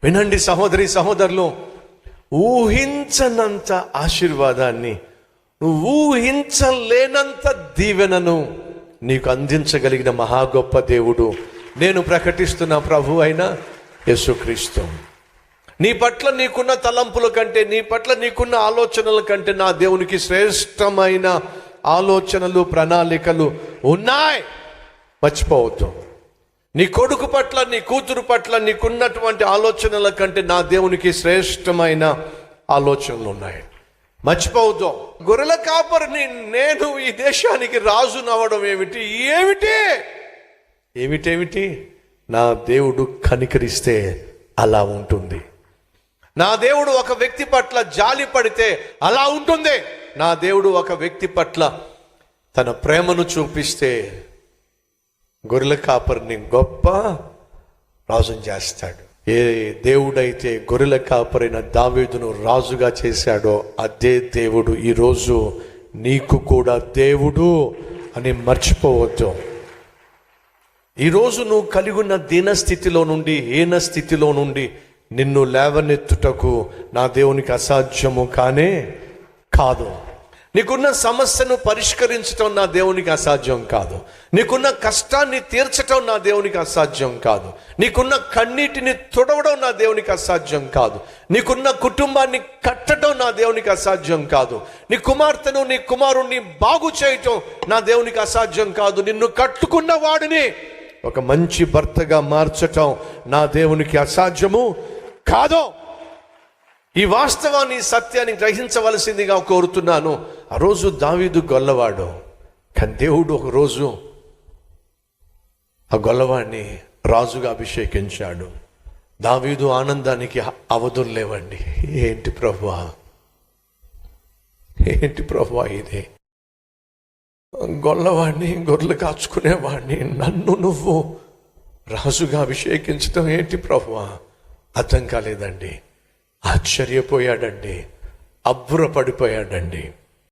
వినండి సహోదరి సహోదరులు, ఊహించనంత ఆశీర్వాదాన్ని, నువ్వు ఊహించలేనంత దీవెనను నీకు అందించగలిగిన మహా గొప్ప దేవుడు నేను ప్రకటిస్తున్న ప్రభు అయిన యేసుక్రీస్తు. నీ పట్ల నీకున్న తలంపుల కంటే, నీ పట్ల నీకున్న ఆలోచనల కంటే నా దేవునికి శ్రేష్టమైన ఆలోచనలు, ప్రణాళికలు ఉన్నాయి. మర్చిపోవద్దు. నీ కొడుకు పట్ల, నీ కూతురు పట్ల నీకున్నటువంటి ఆలోచనల కంటే నా దేవునికి శ్రేష్టమైన ఆలోచనలు ఉన్నాయి. మర్చిపోవద్దు. గొర్రెల కాపరిని నేను ఈ దేశానికి రాజు నవ్వడం ఏమిటి? ఏమిటేమిటి? నా దేవుడు కనికరిస్తే అలా ఉంటుంది. నా దేవుడు ఒక వ్యక్తి పట్ల జాలి పడితే అలా ఉంటుంది. నా దేవుడు ఒక వ్యక్తి పట్ల తన ప్రేమను చూపిస్తే గొర్రెల కాపరిని గొప్ప రాజుని చేస్తాడు. ఏ దేవుడైతే గొర్రెల కాపరైన దావీదును రాజుగా చేశాడో అదే దేవుడు ఈరోజు నీకు కూడా దేవుడు అని మర్చిపోవద్దు. ఈరోజు నువ్వు కలిగి ఉన్న దీనస్థితిలో నుండి, హీన స్థితిలో నుండి నిన్ను లేవనెత్తుటకు నా దేవునికి అసాధ్యము కానే కాదు. నీకున్న సమస్యను పరిష్కరించటం నా దేవునికి అసాధ్యం కాదు. నీకున్న కష్టాన్ని తీర్చటం నా దేవునికి అసాధ్యం కాదు. నీకున్న కన్నీటిని తుడవడం నా దేవునికి అసాధ్యం కాదు. నీకున్న కుటుంబాన్ని కట్టడం నా దేవునికి అసాధ్యం కాదు. నీ కుమార్తెను, నీ కుమారుణ్ణి బాగు చేయటం నా దేవునికి అసాధ్యం కాదు. నిన్ను కట్టుకున్న వాడిని ఒక మంచి భర్తగా మార్చటం నా దేవునికి అసాధ్యము కాదు. ఈ వాస్తవాన్ని, సత్యాన్ని గ్రహించవలసిందిగా కోరుతున్నాను. ఆ రోజు దావీదు గొల్లవాడు, కానీ దేవుడు ఒకరోజు ఆ గొల్లవాడిని రాజుగా అభిషేకించాడు. దావీదు ఆనందానికి అవధులు లేవండి. ఏంటి ప్రభువా ఇది? గొల్లవాడిని, గొర్రెలు కాచుకునేవాడిని నన్ను నువ్వు రాజుగా అభిషేకించడం ఏంటి ప్రభువా? అర్థం కాలేదండి. ఆశ్చర్యపోయాడండి, అబ్బురపడిపోయాడండి.